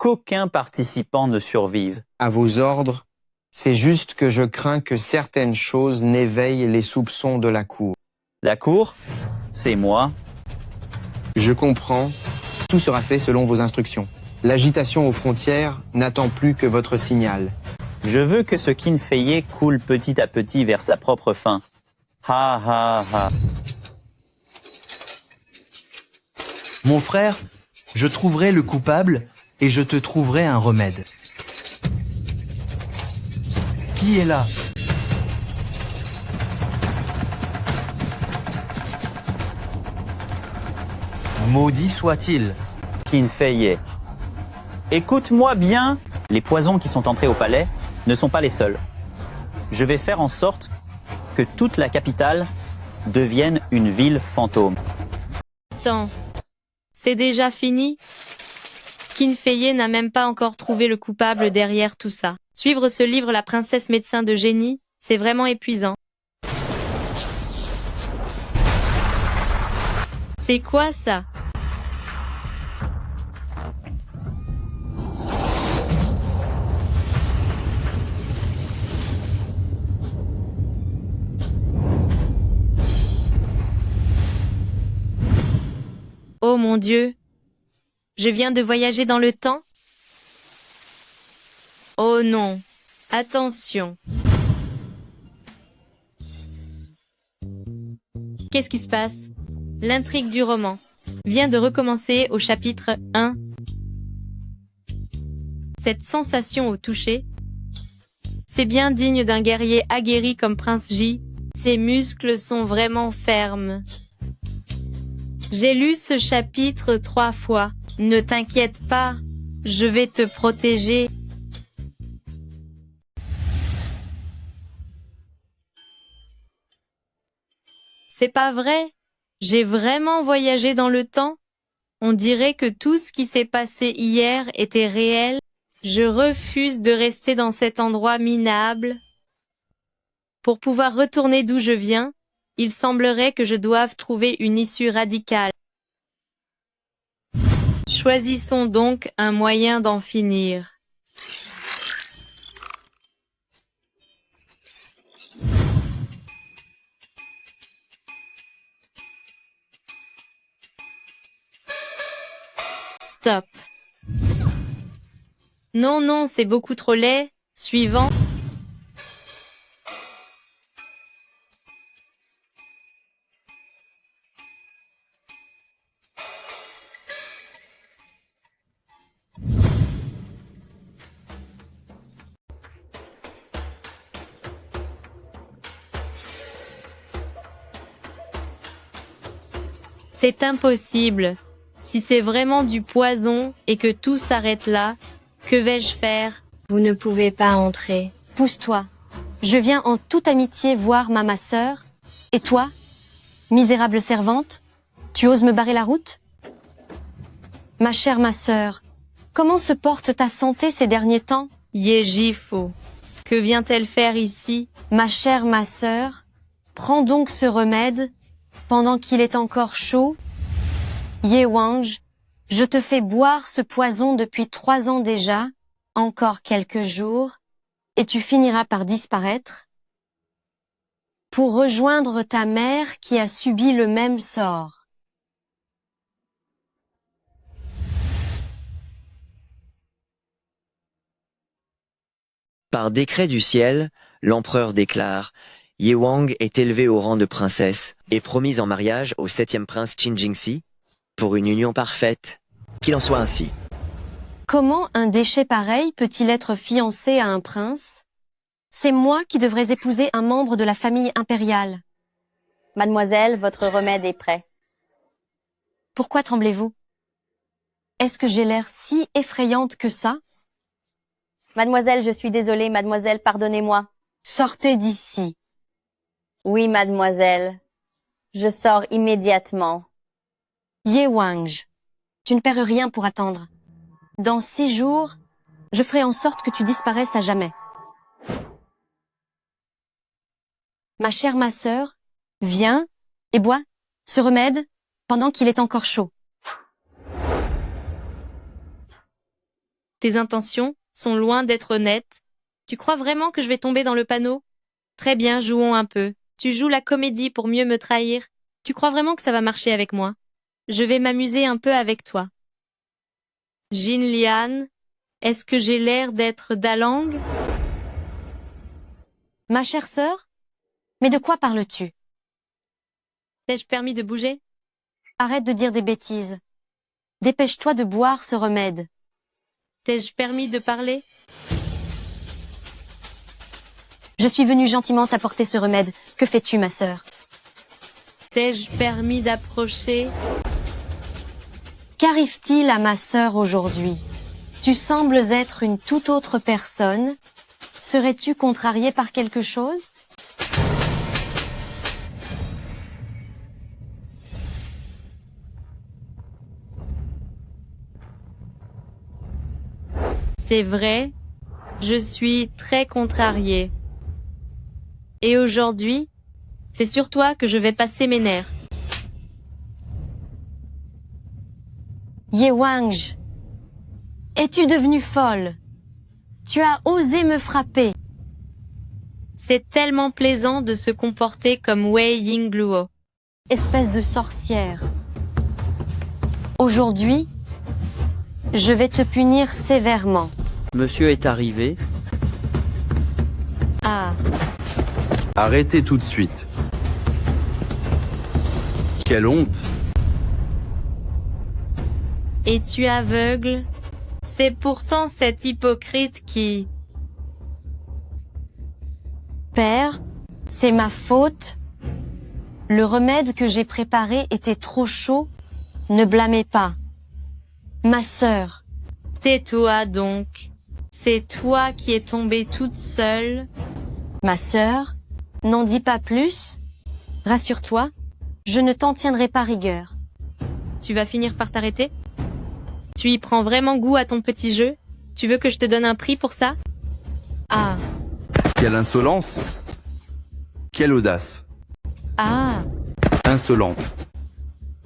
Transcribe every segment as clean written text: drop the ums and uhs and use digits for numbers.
qu'aucun participant ne survive. À vos ordres, c'est juste que je crains que certaines choses n'éveillent les soupçons de la cour. La cour, c'est moi. Je comprends. Tout sera fait selon vos instructions. L'agitation aux frontières n'attend plus que votre signal. Je veux que ce Kinfeye coule petit à petit vers sa propre fin. Ha ha ha. Mon frère, je trouverai le coupable et je te trouverai un remède. Qui est là? Maudit soit-il. Kinfeye. Écoute-moi bien, les poisons qui sont entrés au palais ne sont pas les seuls. Je vais faire en sorte que toute la capitale devienne une ville fantôme. Attends, c'est déjà fini? Kinfeye n'a même pas encore trouvé le coupable derrière tout ça. Suivre ce livre La princesse médecin de génie, c'est vraiment épuisant. C'est quoi ça? Oh mon Dieu! Je viens de voyager dans le temps? Oh non! Attention! Qu'est-ce qui se passe? L'intrigue du roman vient de recommencer au chapitre 1. Cette sensation au toucher, c'est bien digne d'un guerrier aguerri comme Prince J. Ses muscles sont vraiment fermes. J'ai lu ce chapitre 3 fois. Ne t'inquiète pas, je vais te protéger. C'est pas vrai? J'ai vraiment voyagé dans le temps? On dirait que tout ce qui s'est passé hier était réel. Je refuse de rester dans cet endroit minable. Pour pouvoir retourner d'où je viens, il semblerait que je doive trouver une issue radicale. Choisissons donc un moyen d'en finir. Stop. Non, non, c'est beaucoup trop laid. Suivant. C'est impossible. Si c'est vraiment du poison et que tout s'arrête là, que vais-je faire? Vous ne pouvez pas entrer. Pousse-toi. Je viens en toute amitié voir ma sœur. Et toi, misérable servante, tu oses me barrer la route? Ma chère ma sœur, comment se porte ta santé ces derniers temps? Yejifo, que vient-elle faire ici? Ma chère ma sœur, prends donc ce remède pendant qu'il est encore chaud. Yewang, je te fais boire ce poison depuis 3 ans déjà, encore quelques jours, et tu finiras par disparaître, pour rejoindre ta mère qui a subi le même sort. Par décret du ciel, l'empereur déclare: Yewang est élevée au rang de princesse et promise en mariage au 7e prince Qin Jingxi pour une union parfaite. Qu'il en soit ainsi. Comment un déchet pareil peut-il être fiancé à un prince? C'est moi qui devrais épouser un membre de la famille impériale. Mademoiselle, votre remède est prêt. Pourquoi tremblez-vous? Est-ce que j'ai l'air si effrayante que ça? Mademoiselle, je suis désolée, mademoiselle, pardonnez-moi. Sortez d'ici. Oui, mademoiselle. Je sors immédiatement. Yewang, tu ne perds rien pour attendre. Dans 6 jours, je ferai en sorte que tu disparaisses à jamais. Ma chère ma sœur, viens et bois ce remède pendant qu'il est encore chaud. Tes intentions sont loin d'être honnêtes. Tu crois vraiment que je vais tomber dans le panneau? Très bien, jouons un peu. Tu joues la comédie pour mieux me trahir. Tu crois vraiment que ça va marcher avec moi? Je vais m'amuser un peu avec toi. Jin Lian, est-ce que j'ai l'air d'être Dalang? Ma chère sœur? Mais de quoi parles-tu? T'ai-je permis de bouger? Arrête de dire des bêtises. Dépêche-toi de boire ce remède. T'ai-je permis de parler? Je suis venue gentiment t'apporter ce remède. Que fais-tu, ma sœur? T'ai-je permis d'approcher? Qu'arrive-t-il à ma sœur aujourd'hui? Tu sembles être une toute autre personne. Serais-tu contrariée par quelque chose? C'est vrai, je suis très contrariée. Et aujourd'hui, c'est sur toi que je vais passer mes nerfs. Ye Wang, es-tu devenue folle? Tu as osé me frapper. C'est tellement plaisant de se comporter comme Wei Yingluo. Espèce de sorcière. Aujourd'hui, je vais te punir sévèrement. Monsieur est arrivé. Ah, Arrêtez tout de suite. Quelle honte! Es-tu aveugle? C'est pourtant cet hypocrite qui... père, c'est ma faute. Le remède que j'ai préparé était trop chaud. Ne blâmez pas. Ma sœur, Tais-toi donc. C'est toi qui es tombée toute seule. ma sœur, n'en dis pas plus. Rassure-toi, je ne t'en tiendrai pas rigueur. Tu vas finir par t'arrêter? Tu y prends vraiment goût à ton petit jeu? Tu veux que je te donne un prix pour ça? Ah, Quelle insolence! Quelle audace! ah, Insolente!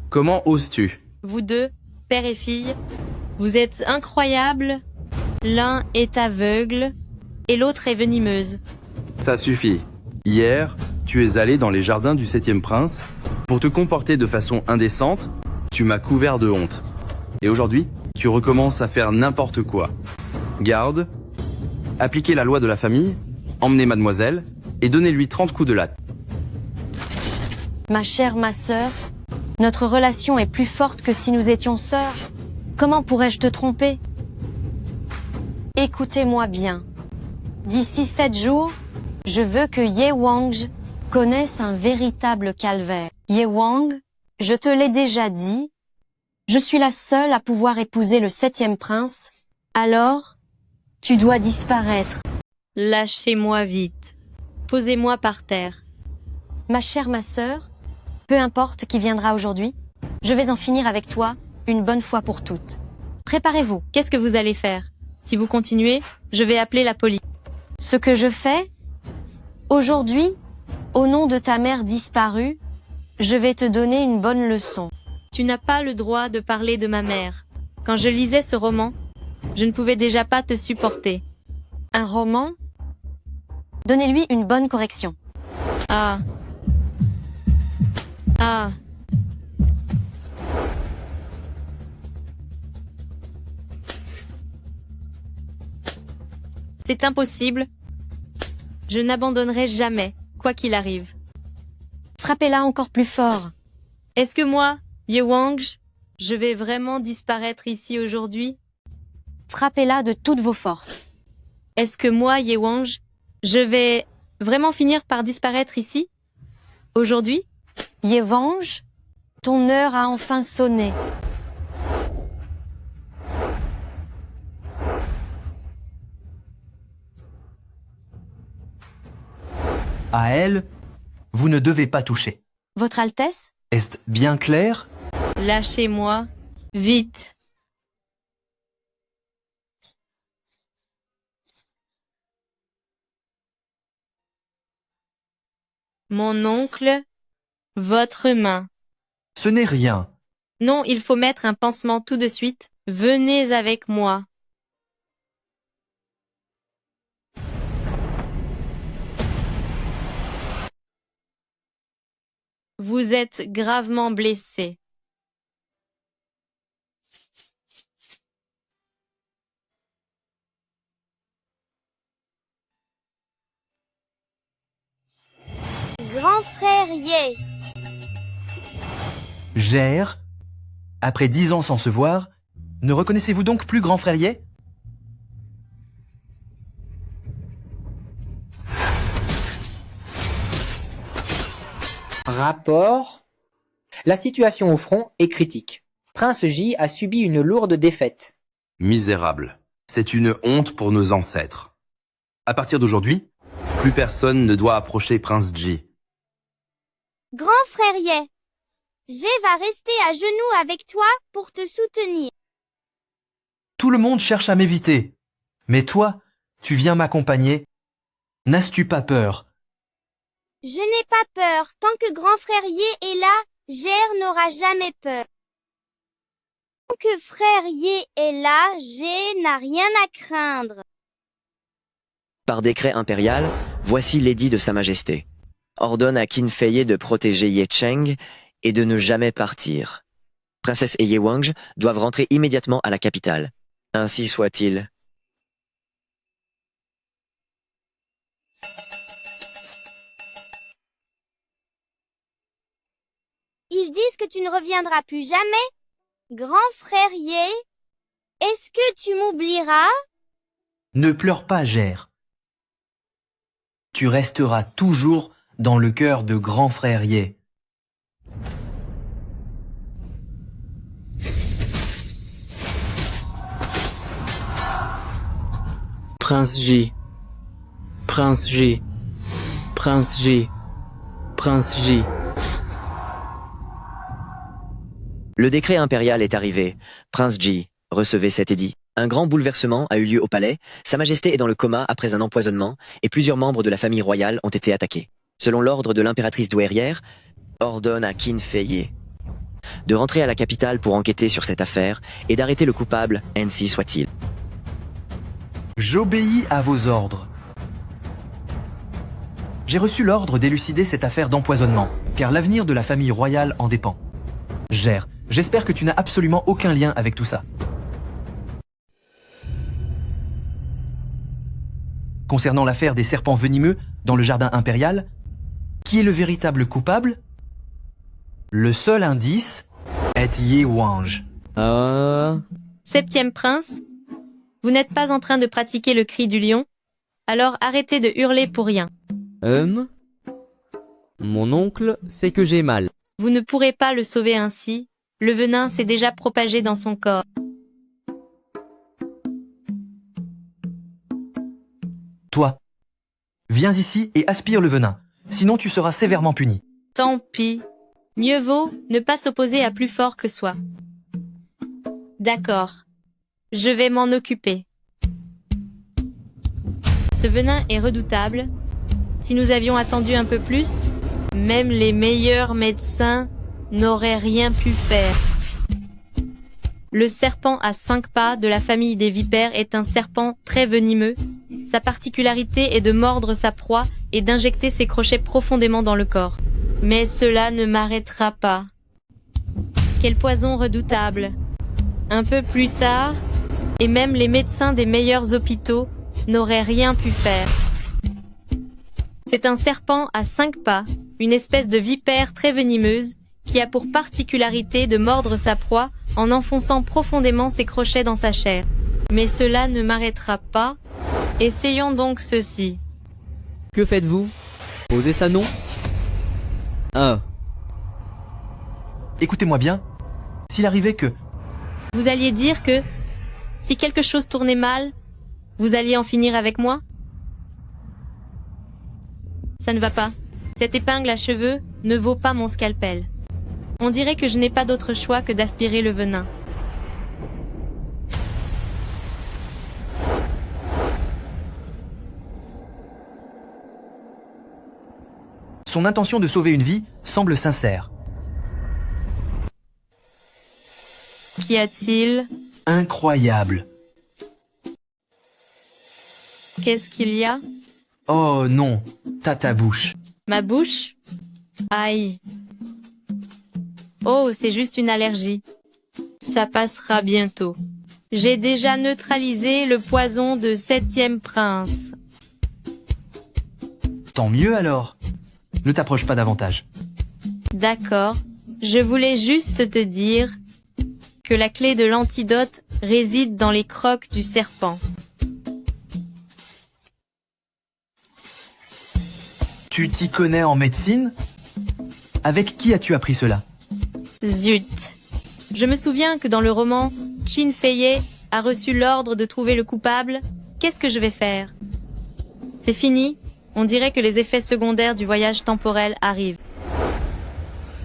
Comment oses-tu? Vous deux, père et fille, vous êtes incroyables. L'un est aveugle et l'autre est venimeuse. Ça suffit. Hier, tu es allé dans les jardins du 7e prince. Pour te comporter de façon indécente, tu m'as couvert de honte. Et aujourd'hui, tu recommences à faire n'importe quoi. Garde, appliquez la loi de la famille, emmenez mademoiselle et donnez-lui 30 coups de latte. ma chère ma sœur, notre relation est plus forte que si nous étions sœurs. Comment pourrais-je te tromper? Écoutez-moi bien. D'ici 7 jours, je veux que Ye Wang connaisse un véritable calvaire. Ye Wang, je te l'ai déjà dit, je suis la seule à pouvoir épouser le 7e prince, alors, tu dois disparaître. Lâchez-moi vite. Posez-moi par terre. Ma chère ma sœur, peu importe qui viendra aujourd'hui, je vais en finir avec toi, une bonne fois pour toutes. Préparez-vous. Qu'est-ce que vous allez faire? Si vous continuez, je vais appeler la police. Ce que je fais, aujourd'hui, au nom de ta mère disparue, je vais te donner une bonne leçon. Tu n'as pas le droit de parler de ma mère. Quand je lisais ce roman, je ne pouvais déjà pas te supporter. Un roman? Donnez-lui une bonne correction. Ah. Ah. C'est impossible. Je n'abandonnerai jamais, quoi qu'il arrive. Frappez-la encore plus fort. Est-ce que moi, Ye Wang, je vais vraiment disparaître ici aujourd'hui? Frappez-la de toutes vos forces. Est-ce que moi, Ye Wang, je vais vraiment finir par disparaître ici? Aujourd'hui? Ye Wang, ton heure a enfin sonné. À elle, vous ne devez pas toucher. Votre Altesse? Est-ce bien clair? Lâchez-moi, vite. Mon oncle, votre main. Ce n'est rien. Non, il faut mettre un pansement tout de suite. Venez avec moi. Vous êtes gravement blessé. Grand frère Ye. Gère, après 10 ans sans se voir, ne reconnaissez-vous donc plus grand frère Ye? Rapport. La situation au front est critique. Prince J a subi une lourde défaite. Misérable. C'est une honte pour nos ancêtres. À partir d'aujourd'hui, plus personne ne doit approcher Prince Ji. Grand frère Ye. Jay va rester à genoux avec toi pour te soutenir. Tout le monde cherche à m'éviter. Mais toi, tu viens m'accompagner. N'as-tu pas peur? Je n'ai pas peur. Tant que grand frère Ye est là, Jer n'aura jamais peur. Tant que frère Ye est là, Jay n'a rien à craindre. Par décret impérial, voici l'édit de Sa Majesté. Ordonne à Qin Fei de protéger Ye Cheng et de ne jamais partir. Princesse et Ye Wang doivent rentrer immédiatement à la capitale. Ainsi soit-il. Ils disent que tu ne reviendras plus jamais. Grand frère Ye, est-ce que tu m'oublieras? Ne pleure pas, Gère. Tu resteras toujours dans le cœur de grand frère Ye. Prince J. Prince J. Prince J. Prince J. Le décret impérial est arrivé. Prince Ji recevait cet édit. Un grand bouleversement a eu lieu au palais. Sa Majesté est dans le coma après un empoisonnement et plusieurs membres de la famille royale ont été attaqués. Selon l'ordre de l'impératrice douairière, ordonne à Qin Fei de rentrer à la capitale pour enquêter sur cette affaire et d'arrêter le coupable, ainsi soit-il. J'obéis à vos ordres. J'ai reçu l'ordre d'élucider cette affaire d'empoisonnement, car l'avenir de la famille royale en dépend. Gère, j'espère que tu n'as absolument aucun lien avec tout ça. Concernant l'affaire des serpents venimeux dans le jardin impérial, qui est le véritable coupable? Le seul indice est Ye Wang. 7e prince, vous n'êtes pas en train de pratiquer le cri du lion, alors arrêtez de hurler pour rien. Mon oncle sait que j'ai mal. Vous ne pourrez pas le sauver ainsi, le venin s'est déjà propagé dans son corps. Toi, viens ici et aspire le venin, sinon tu seras sévèrement puni. Tant pis, mieux vaut ne pas s'opposer à plus fort que soi. D'accord, je vais m'en occuper. Ce venin est redoutable. Si nous avions attendu un peu plus, même les meilleurs médecins n'auraient rien pu faire. Le serpent à 5 pas de la famille des vipères est un serpent très venimeux. Sa particularité est de mordre sa proie et d'injecter ses crochets profondément dans le corps. Mais cela ne m'arrêtera pas. Quel poison redoutable! Un peu plus tard, et même les médecins des meilleurs hôpitaux n'auraient rien pu faire. C'est un serpent à 5 pas, une espèce de vipère très venimeuse, qui a pour particularité de mordre sa proie en enfonçant profondément ses crochets dans sa chair. Mais cela ne m'arrêtera pas. Essayons donc ceci. Que faites-vous? Posez ça non? Écoutez-moi bien, s'il arrivait que... Vous alliez dire que, si quelque chose tournait mal, vous alliez en finir avec moi? Ça ne va pas. Cette épingle à cheveux ne vaut pas mon scalpel. On dirait que je n'ai pas d'autre choix que d'aspirer le venin. Son intention de sauver une vie semble sincère. Qu'y a-t-il? Incroyable. Qu'est-ce qu'il y a? Oh non, t'as ta bouche. Ma bouche? Aïe. Oh, c'est juste une allergie. Ça passera bientôt. J'ai déjà neutralisé le poison de 7e prince. Tant mieux alors. Ne t'approche pas davantage. D'accord. Je voulais juste te dire que la clé de l'antidote réside dans les crocs du serpent. Tu t'y connais en médecine? Avec qui as-tu appris cela? Zut. Je me souviens que dans le roman, Qin Feiye a reçu l'ordre de trouver le coupable. Qu'est-ce que je vais faire? C'est fini. On dirait que les effets secondaires du voyage temporel arrivent.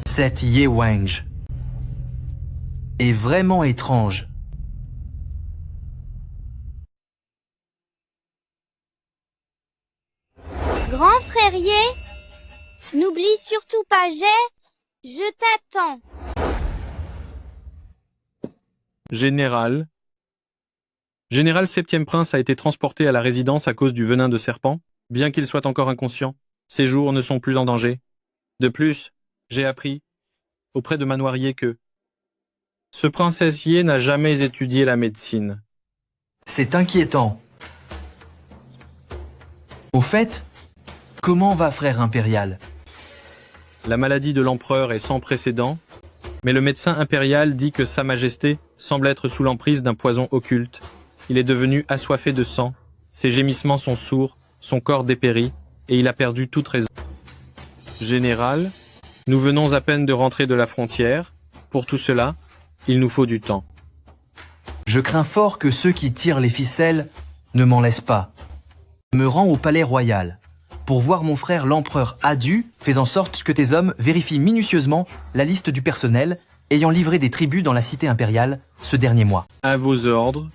Cette Ye Wang est vraiment étrange. Grand frère Ye, n'oublie surtout pas je t'attends. Général. Général, 7e prince a été transporté à la résidence à cause du venin de serpent. Bien qu'il soit encore inconscient, ses jours ne sont plus en danger. De plus, j'ai appris, auprès de Manoir Ye, que ce princesse Ye n'a jamais étudié la médecine. C'est inquiétant. Au fait, comment va frère impérial? La maladie de l'empereur est sans précédent, mais le médecin impérial dit que Sa Majesté semble être sous l'emprise d'un poison occulte. Il est devenu assoiffé de sang, ses gémissements sont sourds, son corps dépérit, et il a perdu toute raison. Général, nous venons à peine de rentrer de la frontière. Pour tout cela, il nous faut du temps. Je crains fort que ceux qui tirent les ficelles ne m'en laissent pas. Je me rends au palais royal pour voir mon frère l'empereur Adu, fais en sorte que tes hommes vérifient minutieusement la liste du personnel ayant livré des tribus dans la cité impériale ce dernier mois. À vos ordres.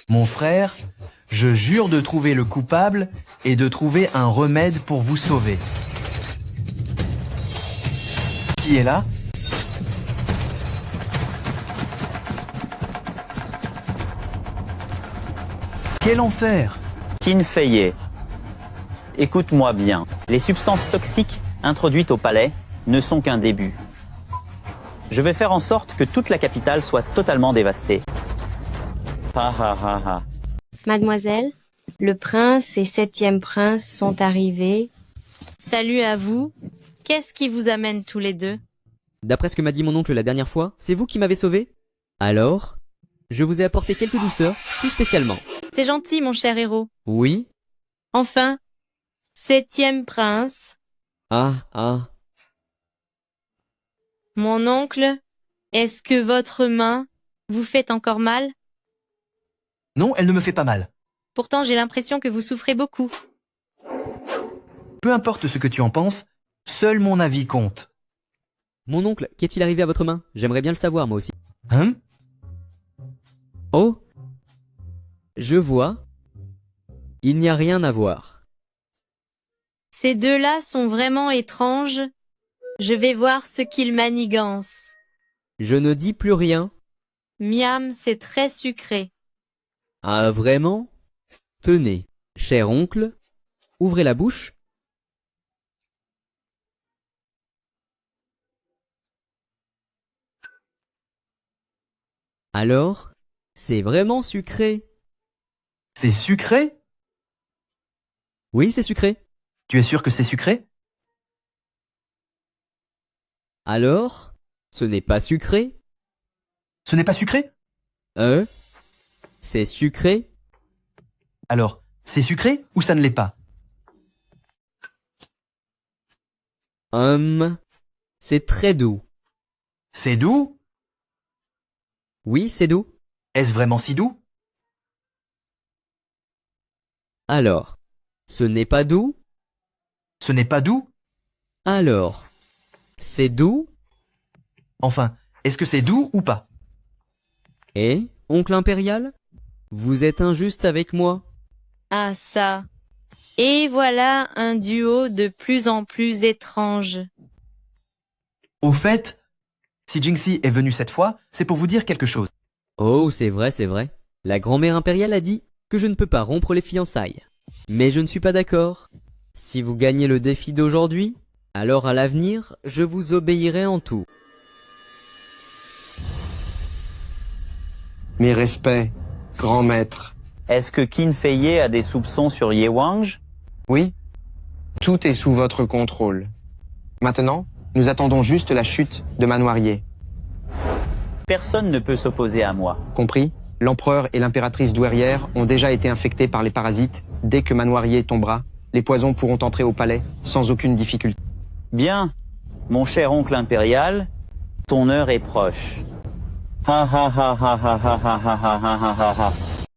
Mon frère, je jure de trouver le coupable et de trouver un remède pour vous sauver. Qui est là? Quel enfer! Qin Feiye, écoute-moi bien. Les substances toxiques introduites au palais ne sont qu'un début. Je vais faire en sorte que toute la capitale soit totalement dévastée. Ha ha ha ha. Mademoiselle, le prince et 7e prince sont arrivés. Salut à vous. Qu'est-ce qui vous amène tous les deux? D'après ce que m'a dit mon oncle la dernière fois, c'est vous qui m'avez sauvé? Alors, je vous ai apporté quelques douceurs, tout spécialement. C'est gentil, mon cher héros. Oui? Enfin, 7e prince. Ah. Mon oncle, est-ce que votre main vous fait encore mal? Non, elle ne me fait pas mal. Pourtant, j'ai l'impression que vous souffrez beaucoup. Peu importe ce que tu en penses, seul mon avis compte. Mon oncle, qu'est-il arrivé à votre main? J'aimerais bien le savoir, moi aussi. Hein? Oh? Je vois. Il n'y a rien à voir. Ces deux-là sont vraiment étranges. Je vais voir ce qu'ils manigancent. Je ne dis plus rien. Miam, c'est très sucré. Ah, vraiment? Tenez, cher oncle, ouvrez la bouche. Alors, c'est vraiment sucré. C'est sucré? Oui, c'est sucré. Tu es sûr que c'est sucré? Alors, ce n'est pas sucré? Ce n'est pas sucré? C'est sucré? Alors, c'est sucré ou ça ne l'est pas? C'est très doux. C'est doux? Oui, c'est doux. Est-ce vraiment si doux? Alors, ce n'est pas doux? Ce n'est pas doux? Alors, c'est doux? Enfin, est-ce que c'est doux ou pas? Eh, oncle impérial? Vous êtes injuste avec moi. Ah ça. Et voilà un duo de plus en plus étrange. Au fait, si Jinxie est venue cette fois, c'est pour vous dire quelque chose. Oh, c'est vrai, c'est vrai. La grand-mère impériale a dit que je ne peux pas rompre les fiançailles. Mais je ne suis pas d'accord. Si vous gagnez le défi d'aujourd'hui, alors à l'avenir, je vous obéirai en tout. Mes respects, grand maître. Est-ce que Qin Fei Ye a des soupçons sur Ye Wang? Oui, tout est sous votre contrôle. Maintenant, nous attendons juste la chute de Manoir Ye. Personne ne peut s'opposer à moi. Compris? L'empereur et l'impératrice douairière ont déjà été infectés par les parasites. Dès que Manoir Ye tombera, les poisons pourront entrer au palais sans aucune difficulté. Bien, mon cher oncle impérial, ton heure est proche. Ha ha ha ha ha ha ha ha ha ha ha ha.